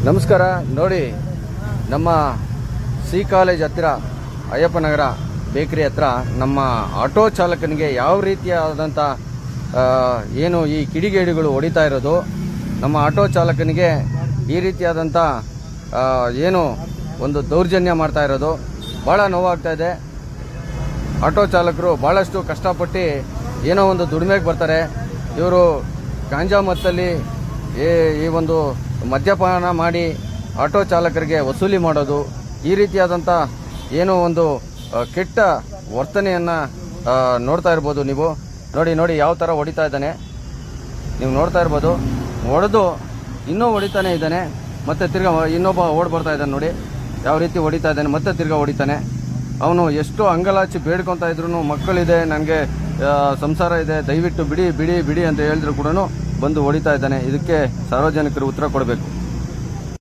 ನಮಸ್ಕಾರ. ನೋಡಿ, ನಮ್ಮ ಸಿ ಕಾಲೇಜ್ ಹತ್ತಿರ ಅಯ್ಯಪ್ಪನಗರ ಬೇಕರಿ ಹತ್ರ ನಮ್ಮ ಆಟೋ ಚಾಲಕನಿಗೆ ಯಾವ ರೀತಿಯಾದಂಥ ಏನು ಈ ಕಿಡಿಗೇಡಿಗಳು ಹೊಡಿತಾ ಇರೋದು, ನಮ್ಮ ಆಟೋ ಚಾಲಕನಿಗೆ ಈ ರೀತಿಯಾದಂಥ ಏನು ಒಂದು ದೌರ್ಜನ್ಯ ಮಾಡ್ತಾ ಇರೋದು ಭಾಳ ನೋವಾಗ್ತಾ ಇದೆ. ಆಟೋ ಚಾಲಕರು ಭಾಳಷ್ಟು ಕಷ್ಟಪಟ್ಟು ಏನೋ ಒಂದು ದುಡಿಮೆಗೆ ಬರ್ತಾರೆ. ಇವರು ಗಾಂಜಾ ಮತ್ತಲ್ಲಿ ಈ ಒಂದು ಮದ್ಯಪಾನ ಮಾಡಿ ಆಟೋ ಚಾಲಕರಿಗೆ ವಸೂಲಿ ಮಾಡೋದು, ಈ ರೀತಿಯಾದಂಥ ಏನೋ ಒಂದು ಕೆಟ್ಟ ವರ್ತನೆಯನ್ನು ನೋಡ್ತಾ ಇರ್ಬೋದು. ನೀವು ನೋಡಿ ಯಾವ ಥರ ಹೊಡಿತಾ ಇದ್ದಾನೆ, ನೀವು ನೋಡ್ತಾ ಇರ್ಬೋದು. ಹೊಡೆದು ಇನ್ನೂ ಹೊಡಿತಾನೆ ಇದ್ದಾನೆ, ಮತ್ತೆ ತಿರ್ಗಾ ಇನ್ನೊಬ್ಬ ಓಡ್ ಬರ್ತಾ ಇದ್ದಾನೆ. ನೋಡಿ ಯಾವ ರೀತಿ ಹೊಡಿತಾ ಇದ್ದಾನೆ, ಮತ್ತೆ ತಿರ್ಗಾ ಹೊಡಿತಾನೆ. ಅವನು ಎಷ್ಟು ಅಂಗಲಾಚಿ ಬೇಡ್ಕೊತಾ ಇದ್ರು, ಮಕ್ಕಳಿದೆ, ನನಗೆ ಸಂಸಾರ ಇದೆ, ದಯವಿಟ್ಟು ಬಿಡಿ ಬಿಡಿ ಬಿಡಿ ಅಂತ ಹೇಳಿದ್ರು ಕೂಡ ಬಂದು ಹೊಡಿತಾ ಇದ್ದಾನೆ. ಇದಕ್ಕೆ ಸಾರ್ವಜನಿಕರು ಉತ್ತರ ಕೊಡಬೇಕು.